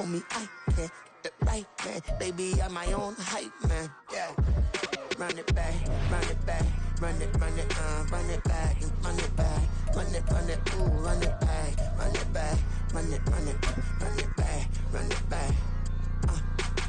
me, I can't get it right, man. Baby, I'm my own hype, man. Yeah. Run it back, run it back, run it back, and run it back, run it, ooh, run it back, run it back, run it back, run it back.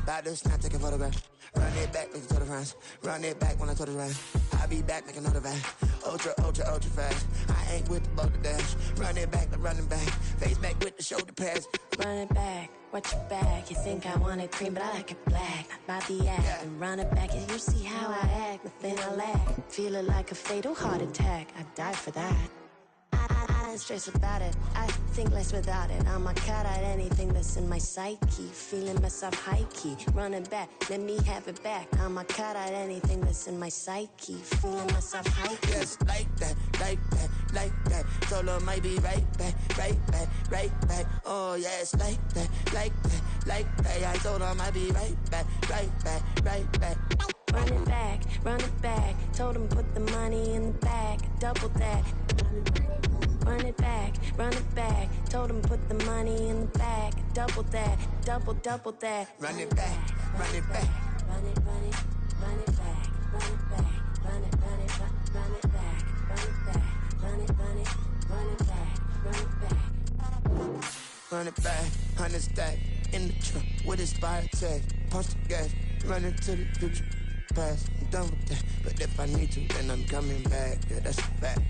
About to snap, take a photograph. Run it back, make it to the runs. Run it back when I told it run. I'll be back, make another van. Ultra, ultra, ultra fast. I ain't with the boulder dash. Run it back, the running back. Face back with the shoulder pads. Run it back, watch your back. You think I want it cream, but I like it black. Not by the act. Yeah. And run it back, and you see how I act. Nothing I lack. Feeling like a fatal heart attack. I'd die for that. I ain't stressed about it. I think less without it. I'ma cut out anything that's in my psyche. Feeling myself high key. Running back, let me have it back. I'ma cut out anything that's in my psyche. Feeling myself high key. Yes, like that, like that, like that. Solo might be right back, right back, right back. Oh, yes, like that, like that, like that. I told her I might be right back, right back, right back. Run it back, run it back. Told him put the money in the bag. Double that. Run it back, run it back. Told him put the money in the bag. Double that, double that. Run it back, run it back. Run it, run it, run it back. Run it back, run it, run it, run it back. Run it back, run it, run it, run it back. Run it back. Run it back, 100 stack. In the truck with his fire tag. Punch the gas, run into the future. Past, I'm done with that. But if I need to, then I'm coming back. Yeah, that's a fact.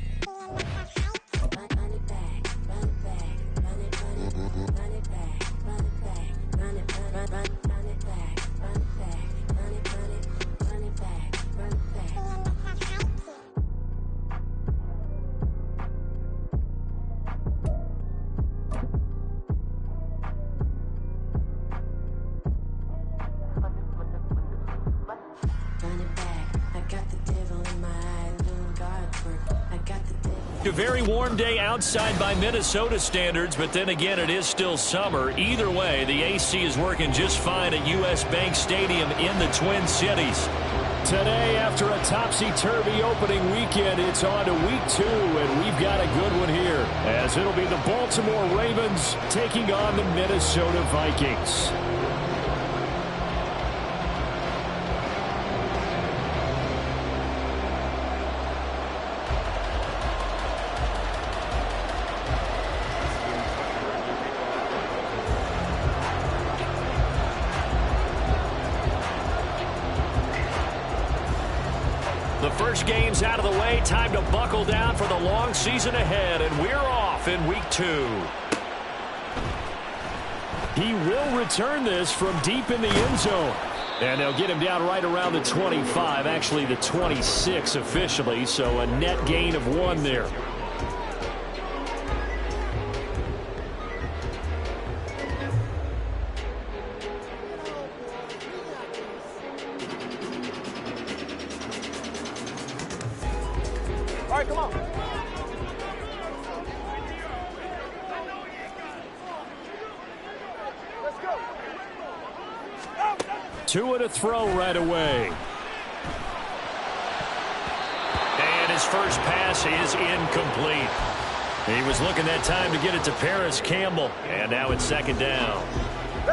Run it back, run it back, run it, run it, run it back, run it back, run it, run it back, run it back, run it, run it back, run it back. Run it back, I got the devil in my eye, doing guard work. I got the devil. A very warm day outside by Minnesota standards, but then again, it is still summer. Either way, the AC is working just fine at U.S. Bank Stadium in the Twin Cities. Today, after a topsy-turvy opening weekend, it's on to week 2, and we've got a good one here, as it'll be the Baltimore Ravens taking on the Minnesota Vikings. The first game's out of the way. Time to buckle down for the long season ahead, and we're off in week 2. He will return this from deep in the end zone. And they'll get him down right around the 25, actually the 26 officially, so a net gain of 1 there. All right, come on. Let's go. Tua to throw right away. And his first pass is incomplete. He was looking that time to get it to Paris Campbell, and now it's second down.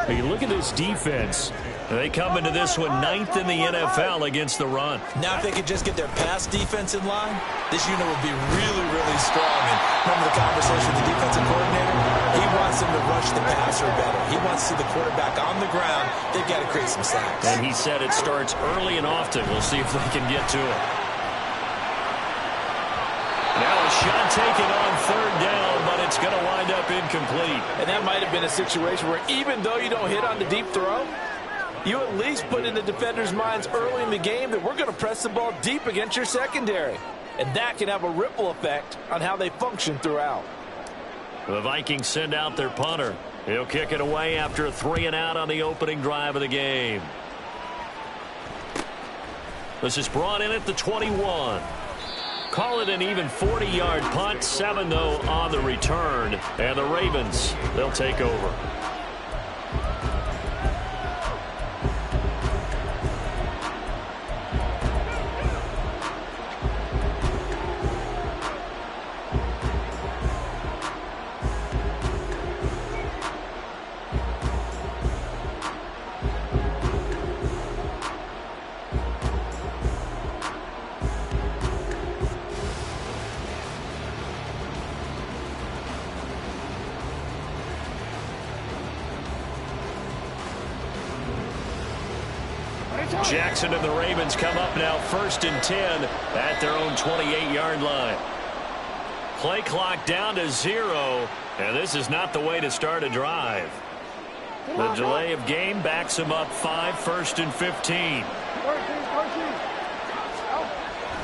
Hey, look at this defense. They come into this one 9th in the NFL against the run. Now if they could just get their pass defense in line, this unit would be really, really strong. And remember the conversation with the defensive coordinator? He wants them to rush the passer better. He wants to see the quarterback on the ground. They've got to create some sacks. And he said it starts early and often. We'll see if they can get to it. Now a shot taken on third down, but it's going to wind up incomplete. And that might have been a situation where even though you don't hit on the deep throw, you at least put in the defenders' minds early in the game that we're going to press the ball deep against your secondary. And that can have a ripple effect on how they function throughout. The Vikings send out their punter. He'll kick it away after a 3-and-out on the opening drive of the game. This is brought in at the 21. Call it an even 40-yard punt, 7 though on the return. And the Ravens, they'll take over. Jackson and the Ravens come up now 1st and 10 at their own 28-yard line. Play clock down to 0, and this is not the way to start a drive. The delay of game backs them up 1st and 15.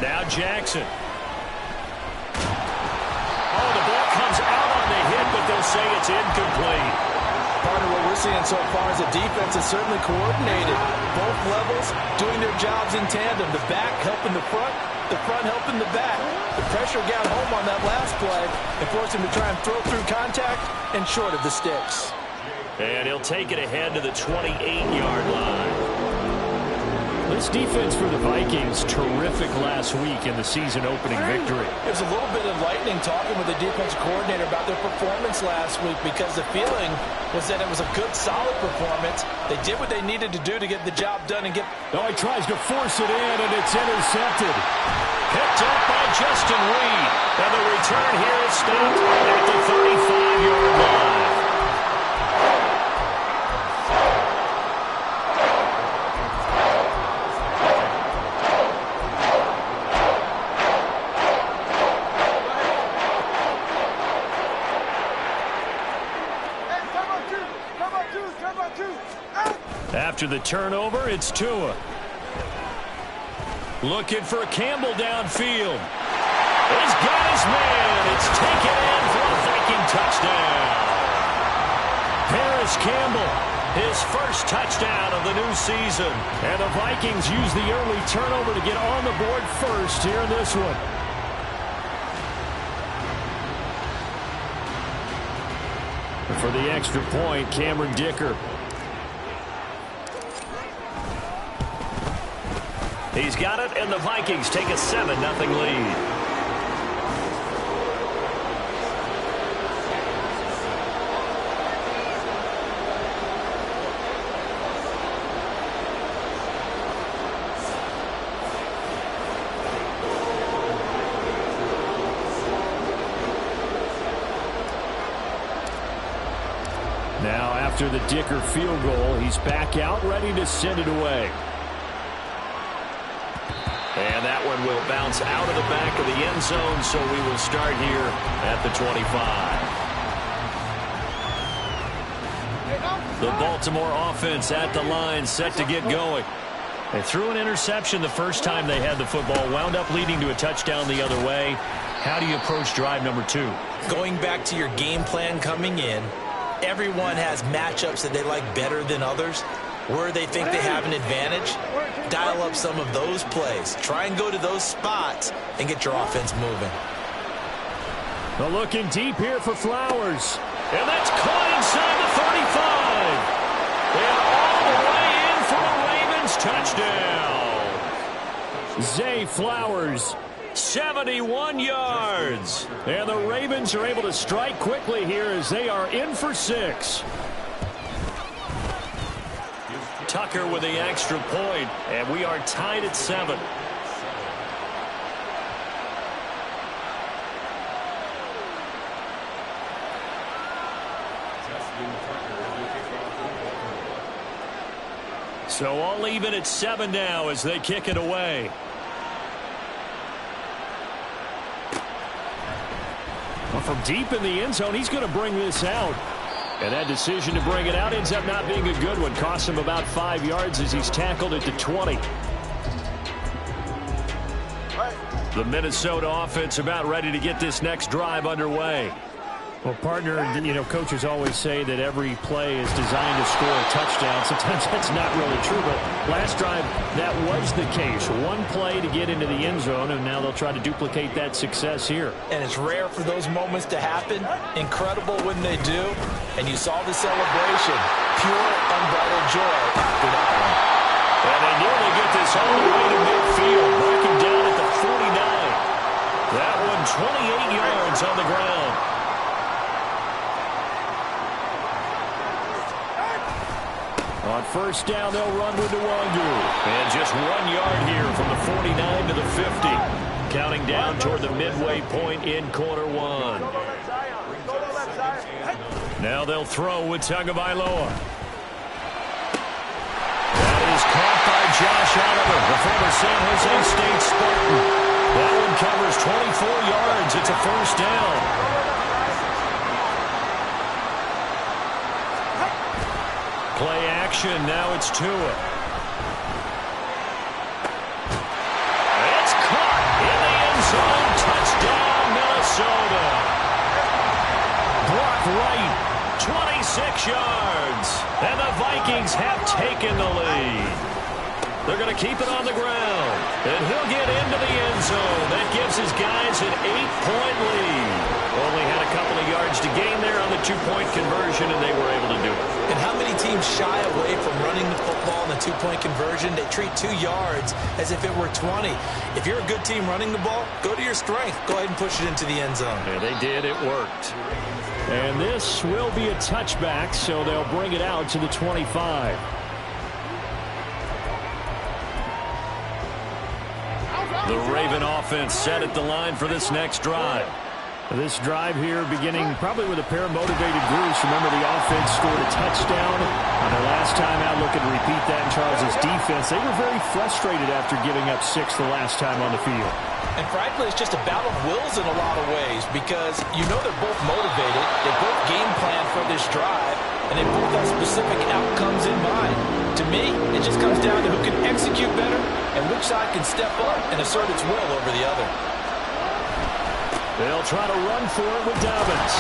Now Jackson. Oh, the ball comes out on the hit, but they'll say it's incomplete. Part of what we're seeing so far is the defense is certainly coordinated. Both levels doing their jobs in tandem. The back helping the front helping the back. The pressure got home on that last play and forced him to try and throw through contact and short of the sticks. And he'll take it ahead to the 28-yard line. This defense for the Vikings, terrific last week in the season-opening victory. There's a little bit of lightning talking with the defensive coordinator about their performance last week because the feeling was that it was a good, solid performance. They did what they needed to do to get the job done and get... Oh, he tries to force it in, and it's intercepted. Picked up by Justin Reed. And the return here is stopped at the 35-yard line. After the turnover, it's Tua. Looking for Campbell downfield. He's got his man. It's taken in for a Viking touchdown. Paris Campbell, his first touchdown of the new season. And the Vikings use the early turnover to get on the board first here in this one. For the extra point, Cameron Dicker. He's got it, and the Vikings take a 7-0 lead. Now, after the Dicker field goal, he's back out, ready to send it away. And that one will bounce out of the back of the end zone, so we will start here at the 25. The Baltimore offense at the line, set to get going. They threw an interception the first time they had the football, wound up leading to a touchdown the other way. How do you approach drive number 2? Going back to your game plan coming in, everyone has matchups that they like better than others. Where they think they have an advantage, dial up some of those plays. Try and go to those spots and get your offense moving. But looking deep here for Flowers. And that's caught inside the 35. And all the way in for a Ravens touchdown. Zay Flowers. 71 yards. And the Ravens are able to strike quickly here as they are in for 6. Tucker with the extra point, and we are tied at 7. So all even at 7 now as they kick it away. Well, from deep in the end zone, he's going to bring this out. And that decision to bring it out ends up not being a good one. Costs him about 5 yards as he's tackled at the 20. The Minnesota offense about ready to get this next drive underway. Well, partner, you know, coaches always say that every play is designed to score a touchdown. Sometimes that's not really true, but last drive, that was the case. One play to get into the end zone, and now they'll try to duplicate that success here. And it's rare for those moments to happen. Incredible when they do. And you saw the celebration. Pure, unbridled joy after that one. And they nearly get this all the way to midfield. Breaking down at the 49. That one 28 yards on the ground. On first down, they'll run with Nwangu. And just 1 yard here from the 49 to the 50. Counting down toward the midway point in quarter 1. Now they'll throw with Tagovailoa. That is caught by Josh Oliver, the former San Jose State Spartan. That one covers 24 yards. It's a first down. Play action. Now it's Tua. It's caught in the end zone. Touchdown, Minnesota. Block right. 26 yards. And the Vikings have taken the lead. They're going to keep it on the ground. And he'll get into the end zone. That gives his guys an 8-point lead. Only had a couple of yards to gain there on the 2-point conversion, and they were able to do it. And how many teams shy away from running the football in the 2-point conversion? They treat 2 yards as if it were 20. If you're a good team running the ball, go to your strength. Go ahead and push it into the end zone. Yeah, they did. It worked. And this will be a touchback, so they'll bring it out to the 25. The Raven offense set at the line for this next drive. This drive here beginning probably with a pair of motivated groups. Remember, the offense scored a touchdown on their last time out. Looking to repeat that in Charles' defense. They were very frustrated after giving up 6 the last time on the field. And frankly, it's just a battle of wills in a lot of ways because you know they're both motivated. They both game plan for this drive, and they both have specific outcomes in mind. To me, it just comes down to who can execute better and which side can step up and assert its will over the other. They'll try to run for it with Dobbins.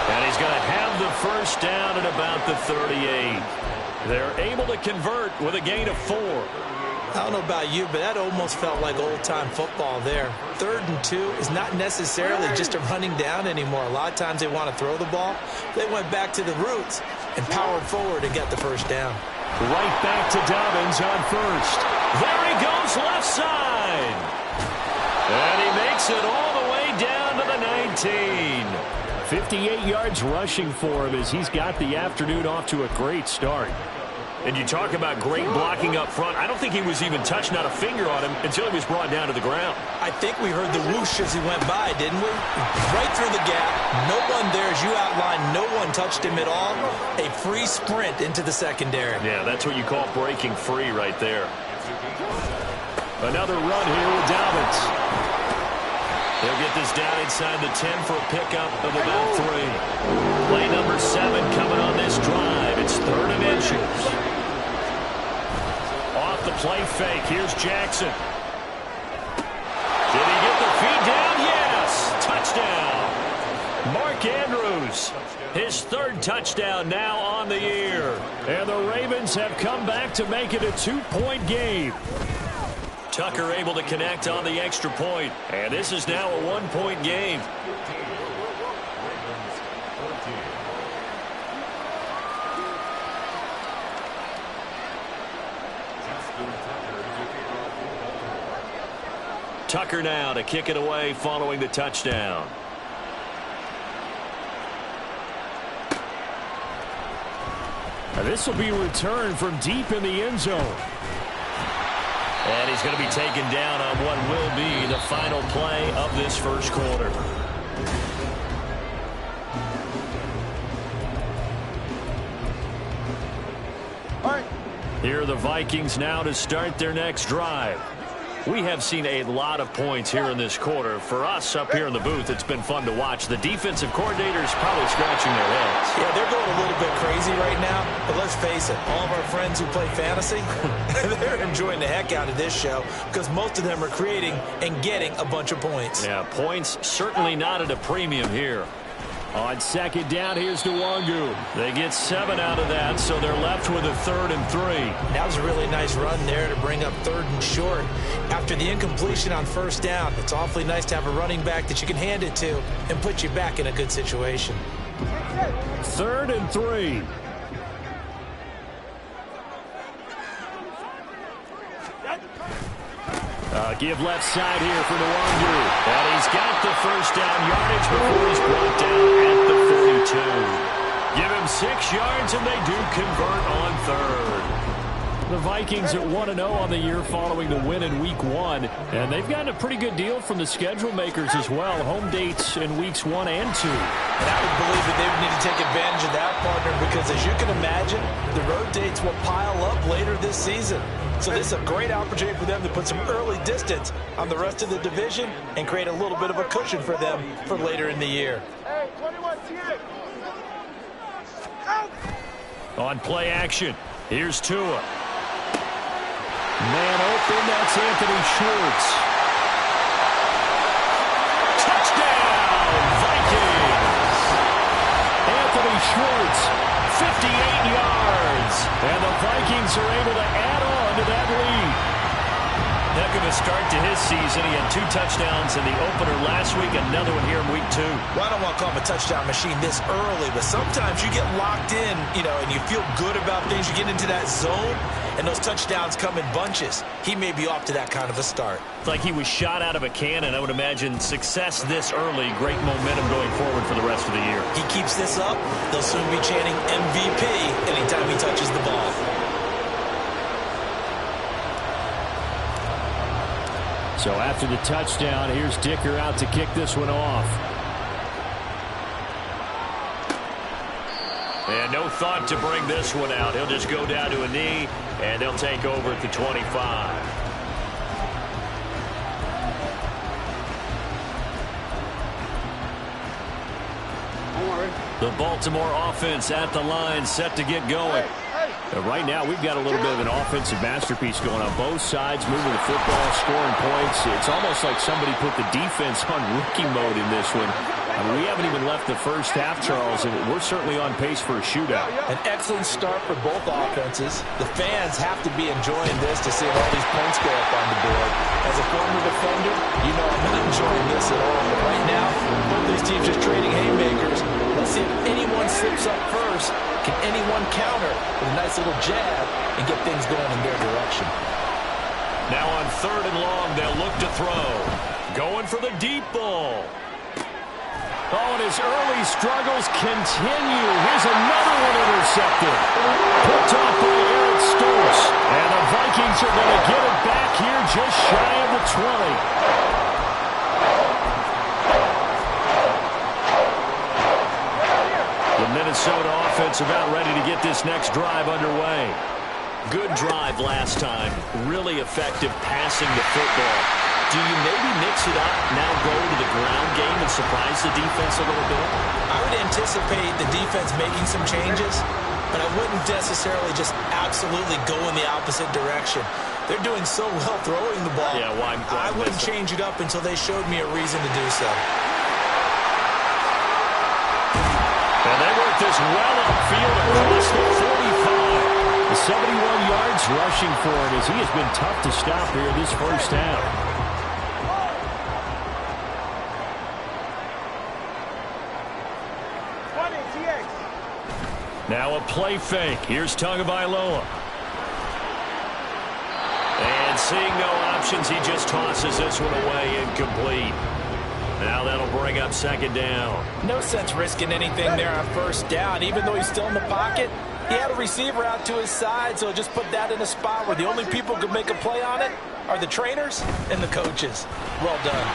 And he's going to have the first down at about the 38. They're able to convert with a gain of 4. I don't know about you, but that almost felt like old-time football there. 3rd and 2 is not necessarily just a running down anymore. A lot of times they want to throw the ball. They went back to the roots and powered forward and got the first down. Right back to Dobbins on first. There he goes left side. And he makes it all the way down to the 19. 58 yards rushing for him as he's got the afternoon off to a great start. And you talk about great blocking up front. I don't think he was even touched, not a finger on him, until he was brought down to the ground. I think we heard the whoosh as he went by, didn't we? Right through the gap. No one there, as you outlined. No one touched him at all. A free sprint into the secondary. Yeah, that's what you call breaking free right there. Another run here with Dobbins. They'll get this down inside the 10 for a pickup of about 3. Play number 7 coming on this drive. It's 3rd and inches. Off the play fake. Here's Jackson. Did he get the feed down? Yes. Touchdown. Mark Andrews. His 3rd touchdown now on the year. And the Ravens have come back to make it a 2-point game. Tucker able to connect on the extra point. And this is now a 1-point game. Tucker now to kick it away following the touchdown. Now this will be returned from deep in the end zone. And he's going to be taken down on what will be the final play of this first quarter. All right. Here are the Vikings now to start their next drive. We have seen a lot of points here in this quarter. For us up here in the booth, it's been fun to watch. The defensive coordinators probably scratching their heads. Yeah, they're going a little bit crazy right now. But let's face it, all of our friends who play fantasy, they're enjoying the heck out of this show because most of them are creating and getting a bunch of points. Yeah, points certainly not at a premium here. On second down, here's Nwangu. They get 7 out of that, so they're left with a 3rd and 3. That was a really nice run there to bring up 3rd and short. After the incompletion on first down, it's awfully nice to have a running back that you can hand it to and put you back in a good situation. 3rd and 3. Give left side here for Nwangu. And he's got the first down yardage before he's brought down at the 42. Give him 6 yards, and they do convert on 3rd. The Vikings at 1-0 on the year following the win in Week 1. And they've gotten a pretty good deal from the schedule makers as well. Home dates in Weeks 1 and 2. And I would believe that they would need to take advantage of that, partner, because as you can imagine, the road dates will pile up later this season. So this is a great opportunity for them to put some early distance on the rest of the division and create a little bit of a cushion for them for later in the year. On play action, here's Tua. Man open, that's Anthony Schwartz. Touchdown, Vikings! Anthony Schwartz, 58 yards. And the Vikings are able to add on to that lead. Heck of a start to his season. He had 2 touchdowns in the opener last week, another one here in Week 2. Well, I don't want to call him a touchdown machine this early, but sometimes you get locked in, and you feel good about things. You get into that zone, and those touchdowns come in bunches. He may be off to that kind of a start. It's like he was shot out of a cannon. I would imagine success this early, great momentum going forward for the rest of the year. He keeps this up, they'll soon be chanting MVP anytime he touches the ball. So after the touchdown, here's Dicker out to kick this one off. And no thought to bring this one out. He'll just go down to a knee, and they'll take over at the 25. The Baltimore offense at the line, set to get going. Right now, we've got a little bit of an offensive masterpiece going on both sides, moving the football, scoring points. It's almost like somebody put the defense on rookie mode in this one. I mean, we haven't even left the first half, Charles, and we're certainly on pace for a shootout. An excellent start for both offenses. The fans have to be enjoying this to see all these points go up on the board. As a former defender, I'm not enjoying this at all. But right now, both these teams just trading haymakers. Let's see if anyone slips up first. Can anyone counter with a nice little jab and get things going in their direction? Now on 3rd and long, they'll look to throw. Going for the deep ball. Oh, and his early struggles continue. Here's another one intercepted. Picked off by Eric Stokes. And the Vikings are going to get it back here just shy of the 20. The Minnesota offense about ready to get this next drive underway. Good drive last time. Really effective passing the football. Do you maybe mix it up, now go to the ground game and surprise the defense a little bit? I would anticipate the defense making some changes, but I wouldn't necessarily just absolutely go in the opposite direction. They're doing so well throwing the ball. Yeah, why I wouldn't change it up until they showed me a reason to do so. And they work this well upfield across the 45. 71 yards rushing for him as he has been tough to stop here this first half. Now a play fake. Here's Tagovailoa. And seeing no options, he just tosses this one away, incomplete. Now that'll bring up 2nd down. No sense risking anything there on 1st down. Even though he's still in the pocket, he had a receiver out to his side, so just put that in a spot where the only people who can make a play on it are the trainers and the coaches. Well done.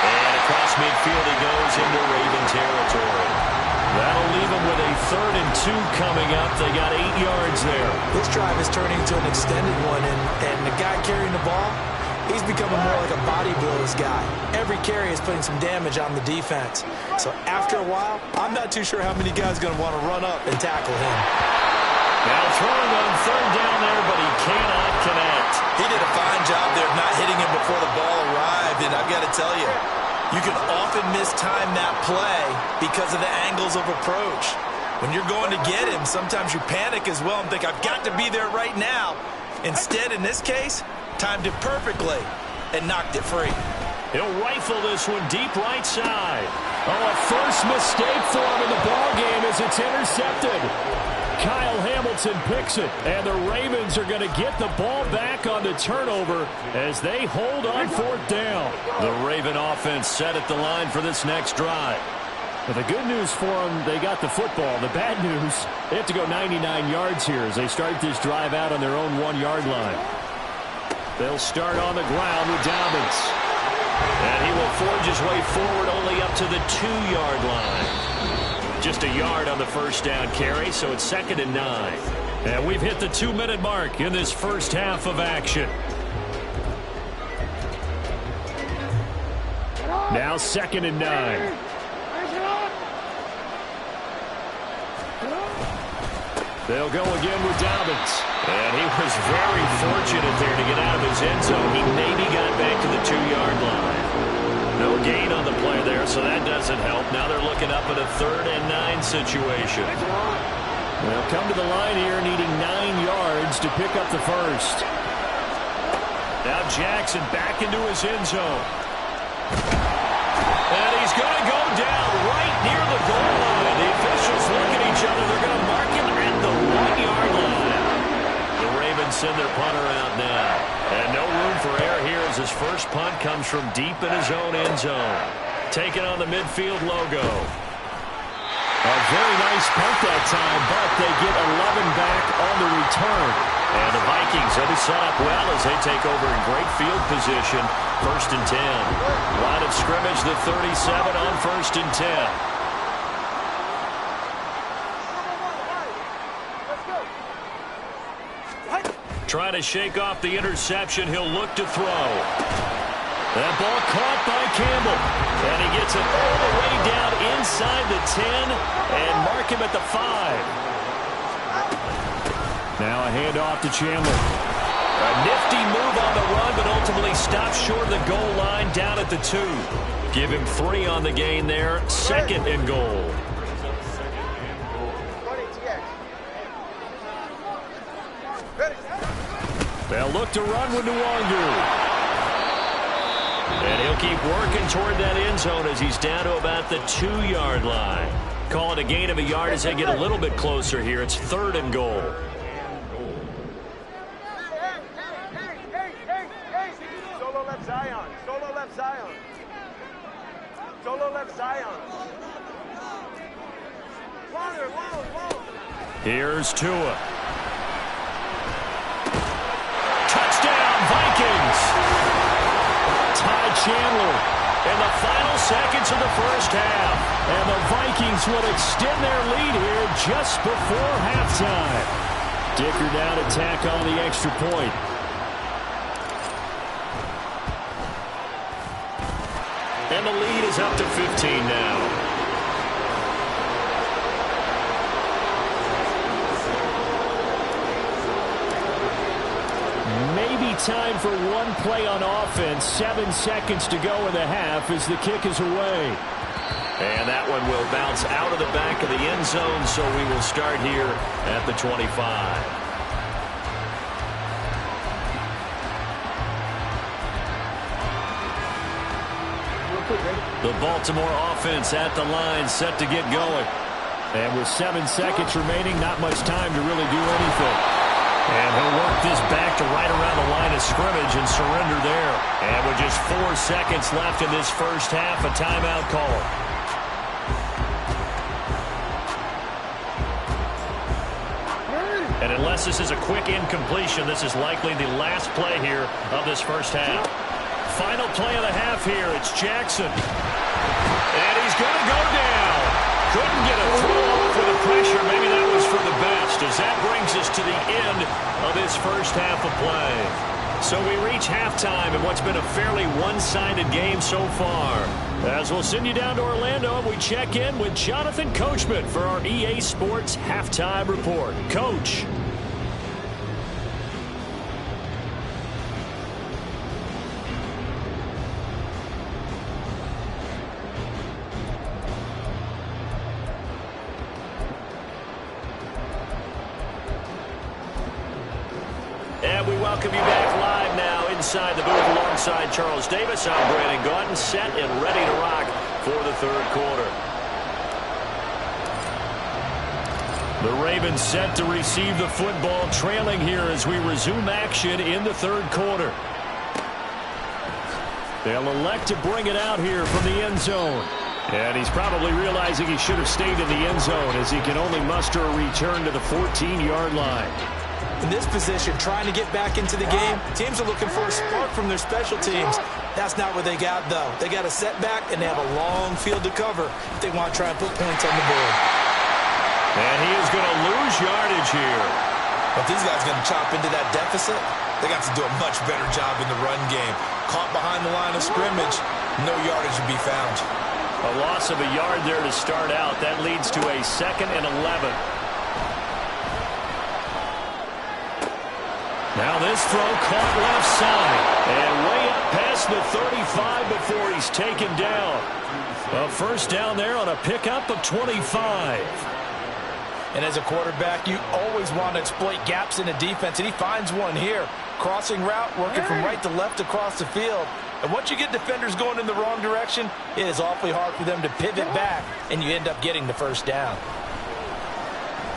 And across midfield he goes into Raven territory. That'll leave them with a 3rd and 2 coming up. They got 8 yards there. This drive is turning into an extended one, and the guy carrying the ball, he's becoming more like a body blows guy. Every carry is putting some damage on the defense. So after a while, I'm not too sure how many guys are going to want to run up and tackle him. Now throwing on 3rd down there, but he cannot connect. He did a fine job there of not hitting him before the ball arrived, and I've got to tell you, you can often mistime that play because of the angles of approach. When you're going to get him, sometimes you panic as well and think, I've got to be there right now. Instead, in this case, timed it perfectly and knocked it free. He'll rifle this one deep right side. Oh, a first mistake for him in the ballgame as it's intercepted. Kyle Hamilton picks it, and the Ravens are going to get the ball back on the turnover as they hold on 4th down. The Raven offense set at the line for this next drive. Well, the good news for them, they got the football. The bad news, they have to go 99 yards here as they start this drive out on their own 1-yard line. They'll start on the ground with Dobbins. And he will forge his way forward only up to the 2-yard line. Just a yard on the first down carry, so it's 2nd and 9. And we've hit the 2-minute mark in this first half of action. Now 2nd and 9. They'll go again with Dobbins. And he was very fortunate there to get out of his end zone. He maybe got back to the 2-yard line. No gain on the play there, so that doesn't help. Now they're looking up at a 3rd and 9 situation. They'll come to the line here needing 9 yards to pick up the first. Now Jackson back into his end zone. And he's going to go down right near the goal line. The officials look at each other. They're going to mark him at the 1-yard line. The Ravens send their punter out now. And no room for error here as his first punt comes from deep in his own end zone. Taking on the midfield logo. A very nice punt that time, but they get 11 back on the return. And the Vikings will be set up well as they take over in great field position. 1st and 10. Line of scrimmage, the 37 on 1st and 10. Trying to shake off the interception. He'll look to throw. That ball caught by Campbell. And he gets it all the way down inside the 10 and mark him at the 5. Now a handoff to Chandler. A nifty move on the run, but ultimately stops short of the goal line down at the 2. Give him 3 on the gain there. 2nd and goal. They'll look to run with Nwangu. And he'll keep working toward that end zone as he's down to about the 2-yard line. Call it a gain of a yard as they get a little bit closer here. It's 3rd and goal. Solo left Zion. Solo left Zion. Solo left Zion. Longer. Here's Tua. Touchdown, Vikings! Ty Chandler in the final seconds of the first half. And the Vikings will extend their lead here just before halftime. Dicker down to tack on the extra point. And the lead is up to 15 now. Maybe time for one play on offense. 7 seconds to go in the half as the kick is away. And that one will bounce out of the back of the end zone, so we will start here at the 25. The Baltimore offense at the line, set to get going. And with 7 seconds remaining, not much time to really do anything. And he'll work this back to right around the line of scrimmage and surrender there. And with just 4 seconds left in this first half, a timeout call. And unless this is a quick incompletion, this is likely the last play here of this first half. Final play of the half here. It's Jackson. And he's going to go down. Couldn't get a throw off with the pressure. Maybe that was for the best, as that brings us to the end of this first half of play. So we reach halftime in what's been a fairly one-sided game so far. As we'll send you down to Orlando, we check in with Jonathan Coachman for our EA Sports Halftime Report. Coach. And we welcome you back live now inside the booth alongside Charles Davis. I'm Brandon Gaudin, set and ready to rock for the third quarter. The Ravens set to receive the football, trailing here as we resume action in the third quarter. They'll elect to bring it out here from the end zone. And he's probably realizing he should have stayed in the end zone as he can only muster a return to the 14-yard line. In this position, trying to get back into the game, teams are looking for a spark from their special teams. That's not what they got, though. They got a setback, and they have a long field to cover if they want to try and put points on the board. And he is going to lose yardage here. But these guys are going to chop into that deficit. They got to do a much better job in the run game. Caught behind the line of scrimmage, no yardage to be found. A loss of a yard there to start out. That leads to a 2nd and 11. Now this throw caught left side. And way up past the 35 before he's taken down. A first down there on a pickup of 25. And as a quarterback, you always want to exploit gaps in the defense, and he finds one here. Crossing route, working from right to left across the field. And once you get defenders going in the wrong direction, it is awfully hard for them to pivot back, and you end up getting the first down.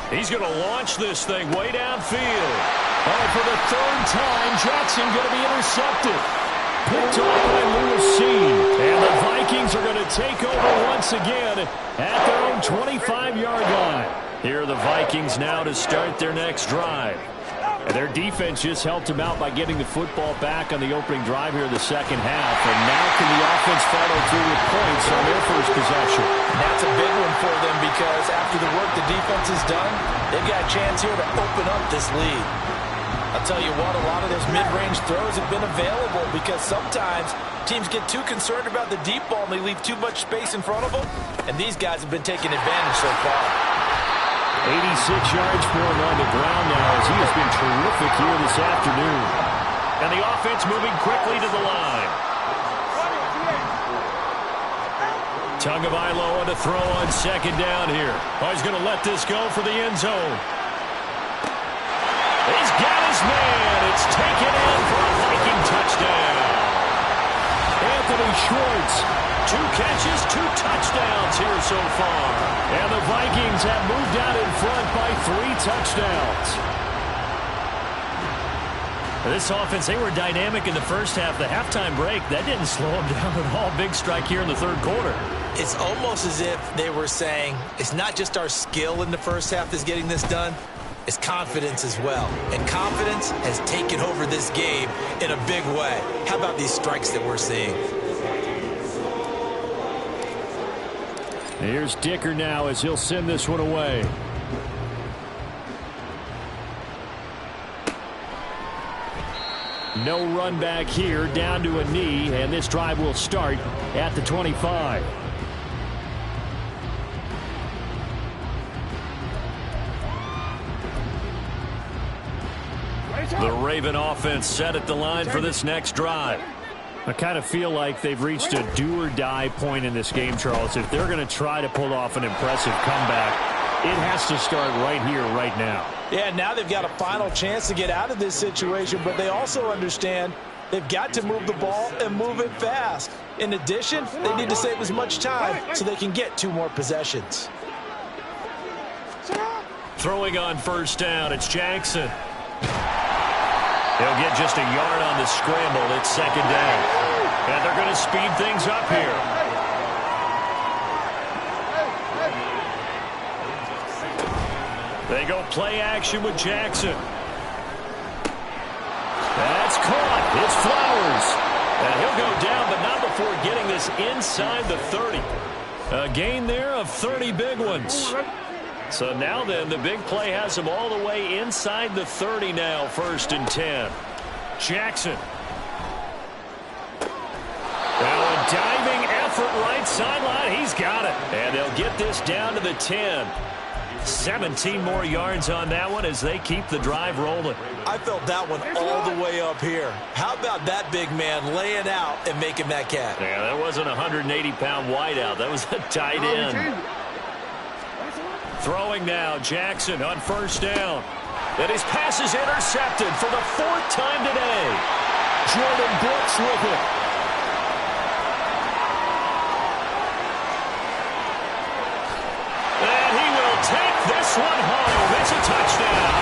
He's going to launch this thing way downfield. Oh, for the 3rd time, Jackson going to be intercepted. Picked off by Lewis Seen. And the Vikings are going to take over once again at their own 25-yard line. Here are the Vikings now to start their next drive. And their defense just helped them out by getting the football back on the opening drive here in the second half. And now can the offense follow through with points on their first possession? That's a big one for them because after the work the defense has done, they've got a chance here to open up this lead. I'll tell you what, a lot of those mid-range throws have been available because sometimes teams get too concerned about the deep ball and they leave too much space in front of them. And these guys have been taking advantage so far. 86 yards for him on the ground now as he has been terrific here this afternoon. And the offense moving quickly to the line. Tagovailoa on to throw on 2nd down here. Oh, he's going to let this go for the end zone. He's got his man. It's taken in for a Viking touchdown. Anthony Schwartz, 2 catches, 2 touchdowns here so far. And the Vikings have moved out in front by 3 touchdowns. This offense, they were dynamic in the first half. The halftime break, that didn't slow them down at all. Big strike here in the 3rd quarter. It's almost as if they were saying, it's not just our skill in the first half that's getting this done, it's confidence as well. And confidence has taken over this game in a big way. How about these strikes that we're seeing? Here's Dicker now as he'll send this one away. No run back here, down to a knee, and this drive will start at the 25. The Raven offense set at the line for this next drive. I kind of feel like they've reached a do-or-die point in this game, Charles. If they're going to try to pull off an impressive comeback, it has to start right here, right now. Yeah, now they've got a final chance to get out of this situation, but they also understand they've got to move the ball and move it fast. In addition, they need to save as much time so they can get 2 more possessions. Throwing on 1st down, it's Jackson. They'll get just a yard on the scramble. It's 2nd down. And they're going to speed things up here. They go play action with Jackson. That's caught. It's Flowers. And he'll go down, but not before getting this inside the 30. A gain there of 30 big ones. So now then, the big play has him all the way inside the 30 now, 1st and 10. Jackson. Now a diving effort right sideline. He's got it. And they'll get this down to the 10. 17 more yards on that one as they keep the drive rolling. I felt that one all the way up here. How about that big man laying out and making that catch? Yeah, that wasn't a 180-pound wideout. That was a tight end. Throwing now, Jackson on 1st down. And his pass is intercepted for the 4th time today. Jordan Brooks with it. And he will take this one home. It's a touchdown.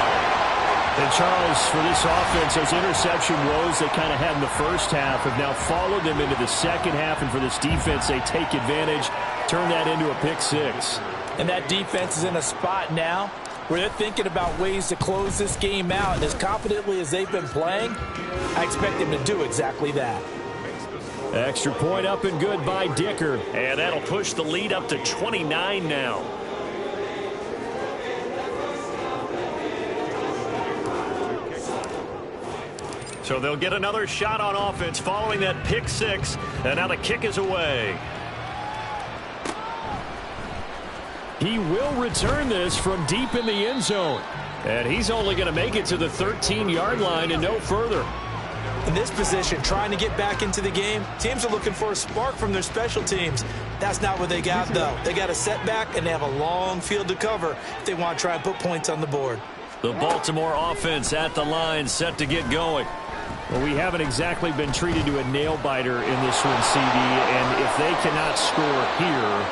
And Charles, for this offense, those interception woes they kind of had in the first half have now followed them into the second half. And for this defense, they take advantage turn that into a pick six. And that defense is in a spot now where they're thinking about ways to close this game out. And as confidently as they've been playing, I expect them to do exactly that. Extra point up and good by Dicker. And that'll push the lead up to 29 now. So they'll get another shot on offense following that pick six. And now the kick is away. He will return this from deep in the end zone. And he's only going to make it to the 13-yard line and no further. In this position, trying to get back into the game, teams are looking for a spark from their special teams. That's not what they got, though. They got a setback, and they have a long field to cover if they want to try and put points on the board. The Baltimore offense at the line, set to get going. Well, we haven't exactly been treated to a nail-biter in this one, CD, and if they cannot score here,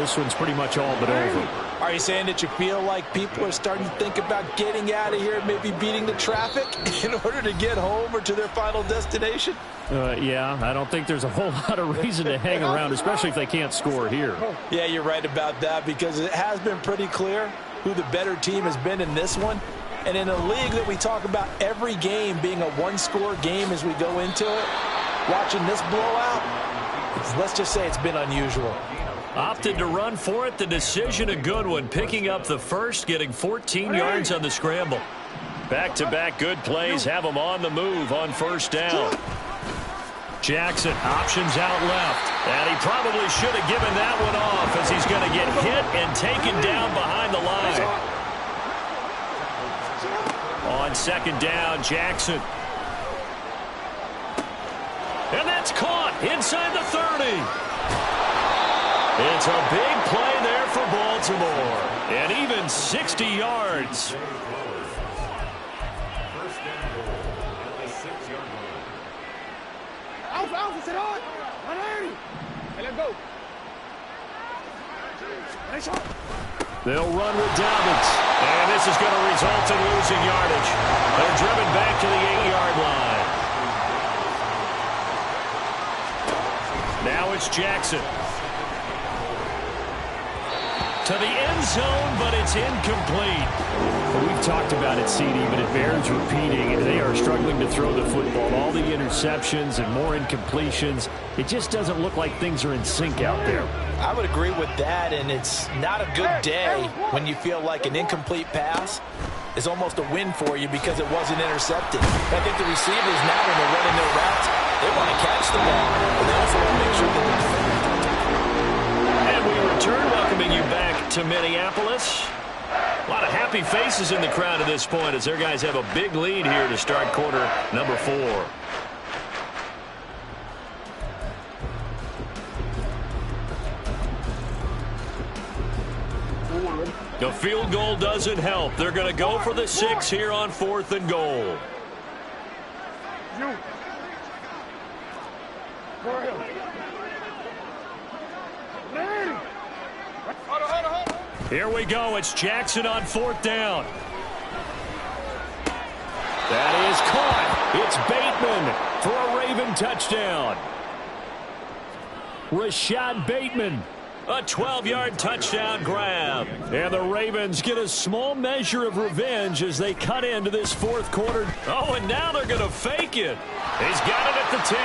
this one's pretty much all but over. Are you saying that you feel like people are starting to think about getting out of here, maybe beating the traffic in order to get home or to their final destination? Yeah, I don't think there's a whole lot of reason to hang around, especially if they can't score here. Yeah, you're right about that because it has been pretty clear who the better team has been in this one. And in a league that we talk about every game being a one-score game as we go into it, watching this blowout, let's just say it's been unusual. Opted to run for it. The decision a good one. Picking up the first, getting 14 yards on the scramble. Back-to-back good plays have them on the move on first down. Jackson options out left. And he probably should have given that one off as he's going to get hit and taken down behind the line. On second down, Jackson. And that's caught inside the 30. It's a big play there for Baltimore. And even 60 yards. They'll run with Dobbins. And this is going to result in losing yardage. They're driven back to the 8-yard line. Now it's Jackson. To the end zone, but it's incomplete. Well, we've talked about it, CD, but it bears repeating. They are struggling to throw the football. All the interceptions and more incompletions. It just doesn't look like things are in sync out there. I would agree with that, and it's not a good day when you feel like an incomplete pass is almost a win for you because it wasn't intercepted. I think the receivers now, when they're running their routes, they want to catch the ball, but they also want to make sure that And we return, welcoming you back to Minneapolis. A lot of happy faces in the crowd at this point as their guys have a big lead here to start quarter number 4. The field goal doesn't help. They're going to go for the 6 here on 4th and goal. Here we go. It's Jackson on 4th down. That is caught. It's Bateman for a Raven touchdown. Rashad Bateman. A 12-yard touchdown grab. And the Ravens get a small measure of revenge as they cut into this 4th quarter. Oh, and now they're going to fake it. He's got it at the 10.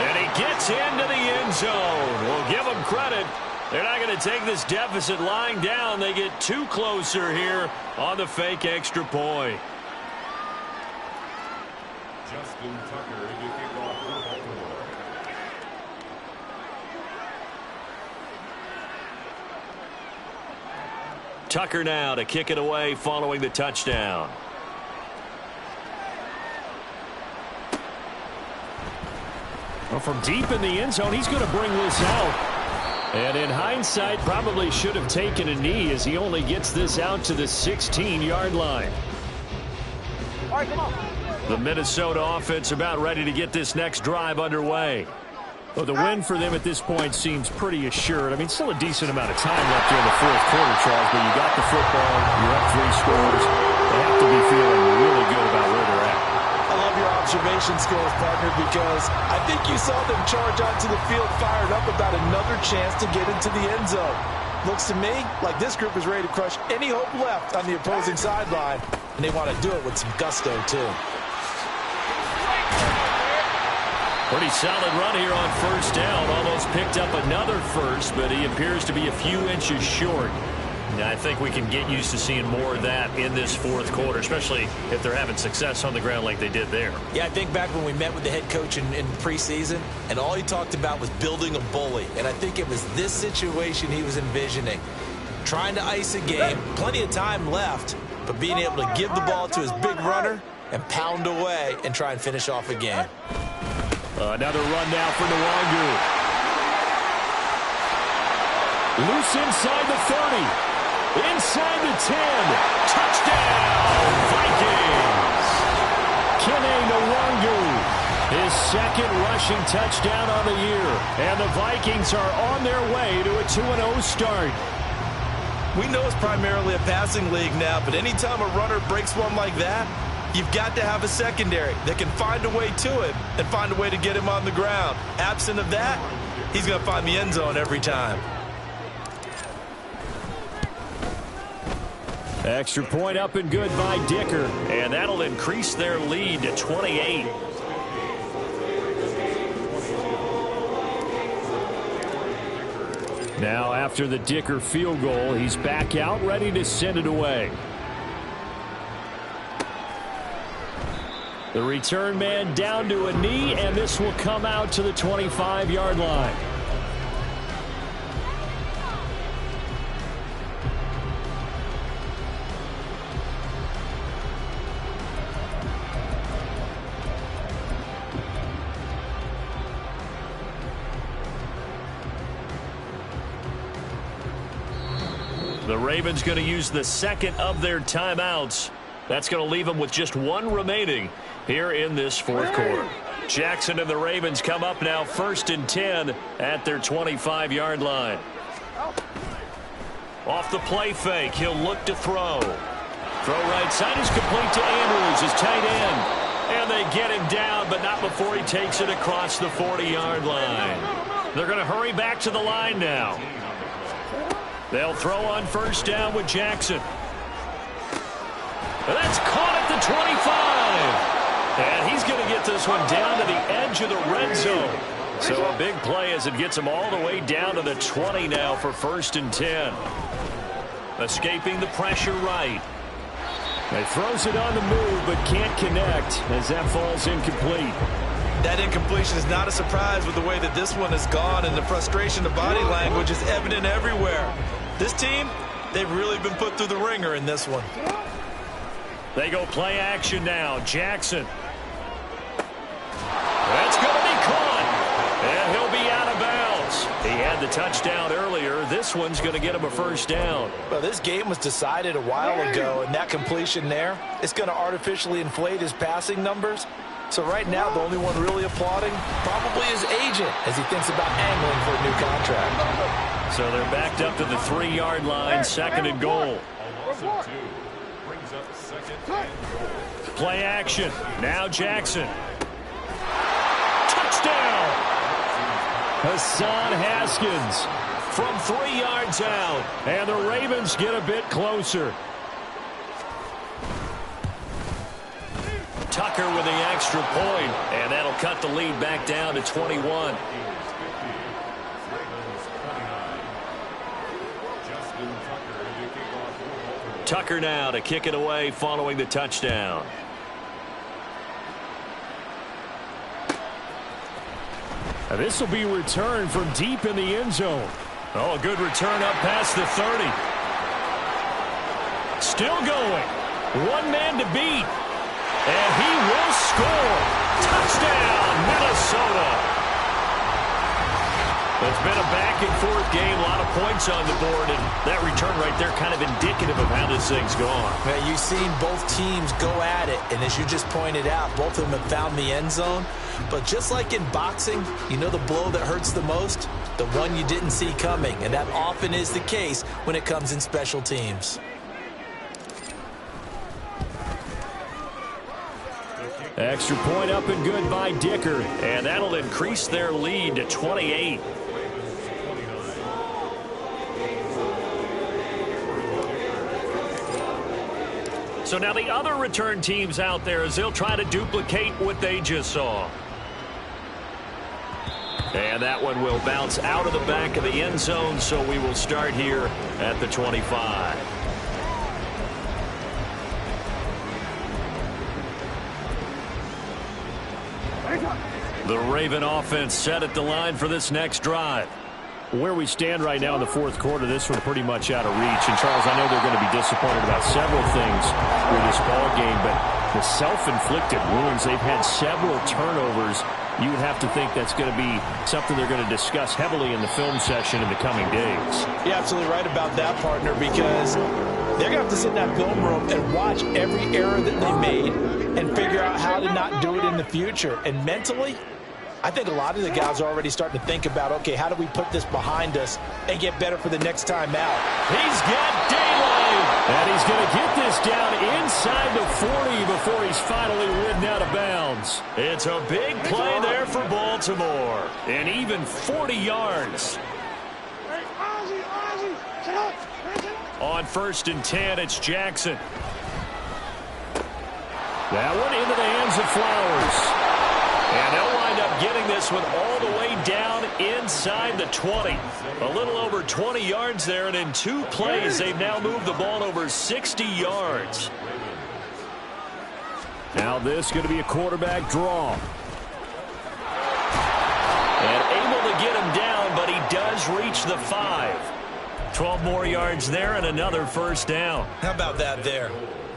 And he gets into the end zone. We'll give him credit. They're not going to take this deficit lying down. They get 2 closer here on the fake extra point. Justin Tucker to kick off for Baltimore. Tucker now to kick it away following the touchdown. Well, from deep in the end zone, he's going to bring this out. And in hindsight, probably should have taken a knee as he only gets this out to the 16-yard line. All right, come on. The Minnesota offense about ready to get this next drive underway. Well, the win for them at this point seems pretty assured. I mean, still a decent amount of time left here in the 4th quarter, Charles, but you got the football, you're up 3 scores. They have to be feeling really good about where they're at. I love your observation skills, partner, because I think you saw them charge onto the field fired up about another chance to get into the end zone. Looks to me like this group is ready to crush any hope left on the opposing sideline, and they want to do it with some gusto, too. Pretty solid run here on first down. Almost picked up another first, but he appears to be a few inches short. I think we can get used to seeing more of that in this fourth quarter, especially if they're having success on the ground like they did there. Yeah, I think back when we met with the head coach in preseason, and all he talked about was building a bully. And I think it was this situation he was envisioning. Trying to ice a game, plenty of time left, but being able to give the ball to his big runner and pound away and try and finish off a game. Another run now for Nwangu. Loose inside the 30. Inside the 10. Touchdown, Vikings. Kene Nwangu, his second rushing touchdown on the year. And the Vikings are on their way to a 2-0 start. We know it's primarily a passing league now, but anytime a runner breaks one like that, you've got to have a secondary that can find a way to him and find a way to get him on the ground. Absent of that, he's going to find the end zone every time. Extra point up and good by Dicker. And that'll increase their lead to 28. Now after the Dicker field goal, he's back out ready to send it away. The return man down to a knee, and this will come out to the 25-yard line. The Ravens going to use the second of their timeouts. That's going to leave them with just one remaining here in this fourth quarter. Jackson and the Ravens come up now 1st and 10 at their 25-yard line. Off the play fake, he'll look to throw. Throw right side is complete to Andrews, his tight end. And they get him down, but not before he takes it across the 40-yard line. They're going to hurry back to the line now. They'll throw on first down with Jackson. That's caught at the 25. And he's going to get this one down to the edge of the red zone. So a big play as it gets him all the way down to the 20 now for 1st and 10. Escaping the pressure right. He throws it on the move but can't connect as that falls incomplete. That incompletion is not a surprise with the way that this one has gone, and the frustration of body language is evident everywhere. This team, they've really been put through the ringer in this one. They go play action now. Jackson. That's going to be caught. And he'll be out of bounds. He had the touchdown earlier. This one's going to get him a first down. Well, this game was decided a while ago, and that completion there is going to artificially inflate his passing numbers. So right now, the only one really applauding probably his agent as he thinks about angling for a new contract. So they're backed up to the 3-yard line, 2nd and goal. Play action. Now Jackson. Touchdown! Hassan Haskins From 3 yards out. and the Ravens get a bit closer. Tucker with the extra point, and that'll cut the lead back down to 21. Tucker now to kick it away following the touchdown. And this will be returned from deep in the end zone. Oh, a good return up past the 30. Still going. One man to beat. And he will score. Touchdown, Minnesota. It's been a back-and-forth game, a lot of points on the board, and that return right there kind of indicative of how this thing's gone. Man, you've seen both teams go at it, and as you just pointed out, both of them have found the end zone. But just like in boxing, you know the blow that hurts the most? The one you didn't see coming, and that often is the case when it comes in special teams. Extra point up and good by Dicker. And that'll increase their lead to 28. So now the other return teams out there as they'll try to duplicate what they just saw. And that one will bounce out of the back of the end zone, so we will start here at the 25. The Raven offense set at the line for this next drive. Where we stand right now in the fourth quarter, this one pretty much out of reach. And, Charles, I know they're going to be disappointed about several things with this ball game, but the self-inflicted wounds, they've had several turnovers. You would have to think that's going to be something they're going to discuss heavily in the film session in the coming days. You're absolutely right about that, partner, because they're going to have to sit in that film room and watch every error that they made and figure out how to not do it in the future. And mentally, I think a lot of the guys are already starting to think about, okay, how do we put this behind us and get better for the next time out? He's got daylight, and he's going to get this down inside the 40 before he's finally ridden out of bounds. It's a big play there for Baltimore, and even 40 yards. On 1st and 10, it's Jackson. That one into the hands of Flowers. And they'll wind up getting this one all the way down inside the 20. A little over 20 yards there, and in 2 plays, they've now moved the ball over 60 yards. Now this is going to be a quarterback draw. And able to get him down, but he does reach the 5. 12 more yards there and another first down. How about that there?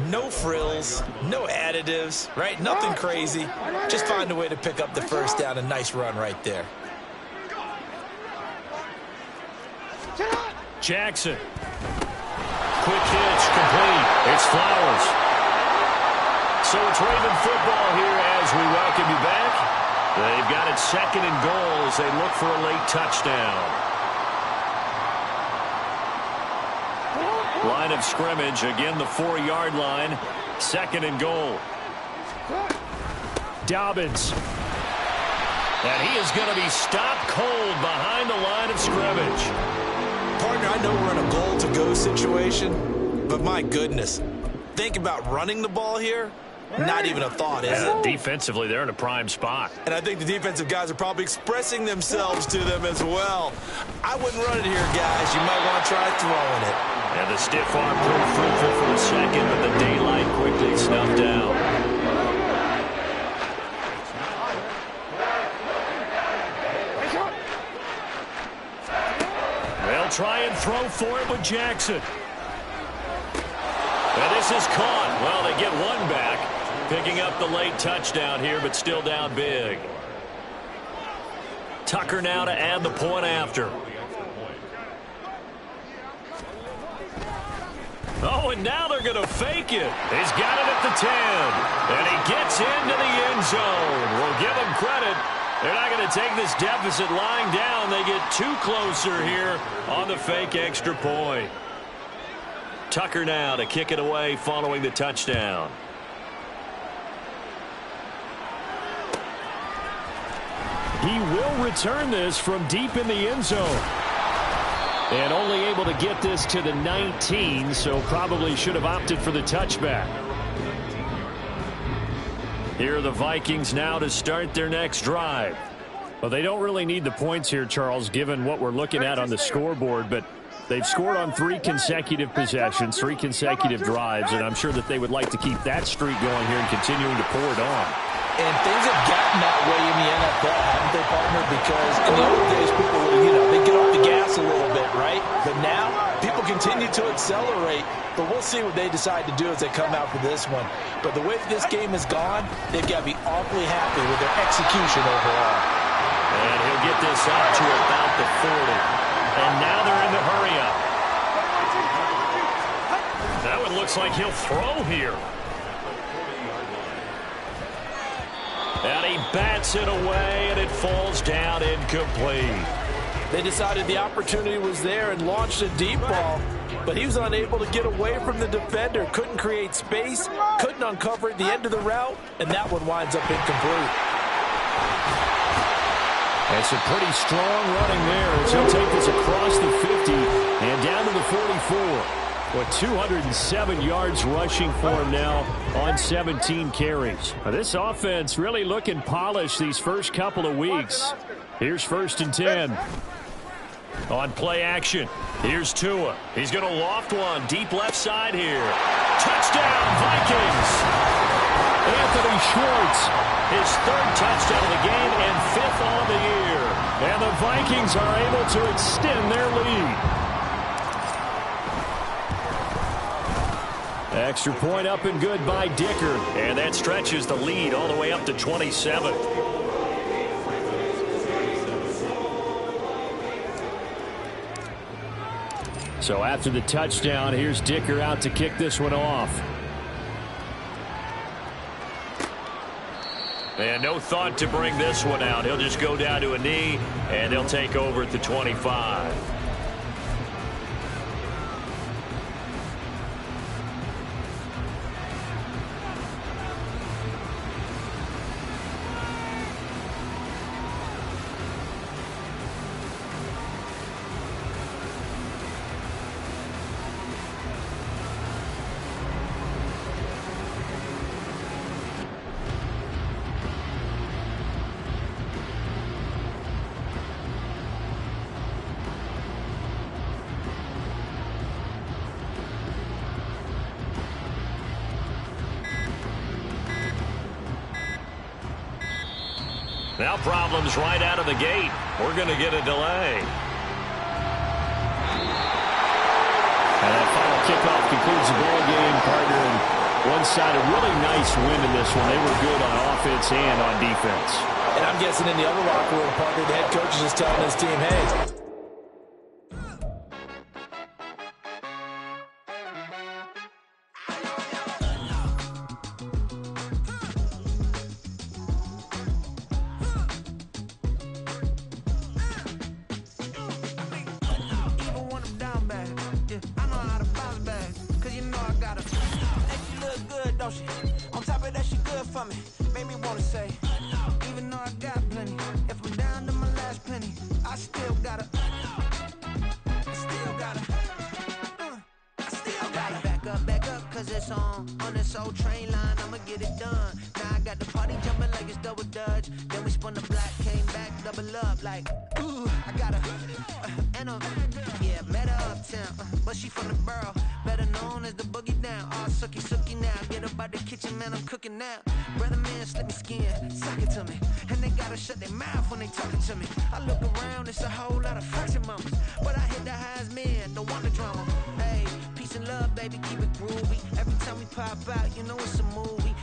No frills, no additives, right? Nothing crazy. Just find a way to pick up the first down. A nice run right there. Jackson. Quick hitch, complete. It's Flowers. So it's Raven football here as we welcome you back. They've got it 2nd and goal as they look for a late touchdown. Line of scrimmage, again the 4-yard line. 2nd and goal. Dobbins. And he is going to be stopped cold behind the line of scrimmage. Partner, I know we're in a goal-to-go situation, but my goodness. Think about running the ball here. Not even a thought, is it? Defensively, they're in a prime spot. And I think the defensive guys are probably expressing themselves to them as well. I wouldn't run it here, guys. You might want to try throwing it. And the stiff arm proved fruitful for the second, but the daylight quickly snuffed down. They'll try and throw for it with Jackson. And this is caught. Well, they get one back. Picking up the late touchdown here, but still down big. Tucker now to add the point after. Oh, and now they're going to fake it. He's got it at the 10. And he gets into the end zone. We'll give him credit. They're not going to take this deficit lying down. They get 2 closer here on the fake extra point. Tucker now to kick it away following the touchdown. He will return this from deep in the end zone. And only able to get this to the 19, so probably should have opted for the touchback. Here are the Vikings now to start their next drive. Well, they don't really need the points here, Charles, given what we're looking at on the scoreboard, but they've scored on 3 consecutive possessions, 3 consecutive drives, and I'm sure that they would like to keep that streak going here and continuing to pour it on. And things have gotten that way in the NFL, haven't they, partner? Because in the old days, people would, they get off the gas a little bit, right? But now, people continue to accelerate. But we'll see what they decide to do as they come out for this one. But the way that this game has gone, they've got to be awfully happy with their execution overall. And he'll get this up to about the 40. And now they're in the hurry-up. That one looks like he'll throw here. And he bats it away, and it falls down incomplete. They decided the opportunity was there and launched a deep ball. but he was unable to get away from the defender. Couldn't create space, couldn't uncover at the end of the route, and that one winds up incomplete. And some pretty strong running there as he'll take this across the 50 and down to the 44. With 207 yards rushing for him now on 17 carries. Now, this offense really looking polished these first couple of weeks. Here's 1st and 10. On play action, here's Tua. He's going to loft one deep left side here. Touchdown, Vikings! Anthony Schwartz, his 3rd touchdown of the game and 5th on the year. And the Vikings are able to extend their lead. Extra point up and good by Dicker. And that stretches the lead all the way up to 27. So after the touchdown, here's Dicker out to kick this one off. And no thought to bring this one out. He'll just go down to a knee, and they'll take over at the 25. Now problems right out of the gate. We're going to get a delay. And that final kickoff concludes the ball game, partner. And one side, a really nice win in this one. They were good on offense and on defense. And I'm guessing in the other locker room, partner, the head coach is just telling his team, hey, on top of that, she good for me. Made me wanna say, even though I got plenty, if I'm down to my last penny, I still gotta back up, cause it's on this old train line, I'ma get it done. Now I got the party jumping like it's double dutch. Then we spun the block, came back, double up, like, ooh, I got yeah, met her uptown, but she from the borough, better known as the boogie down. All sookie now, get up out the kitchen, man, I'm cooking now. Brother man, slip me skin, suck it to me, and they gotta shut their mouth when they talking to me. I look around, it's a whole lot of fraction mamas, but I hit the highs, man, don't want the drama. Hey, peace and love, baby, keep it groovy. Every time we pop out, you know it's a movie.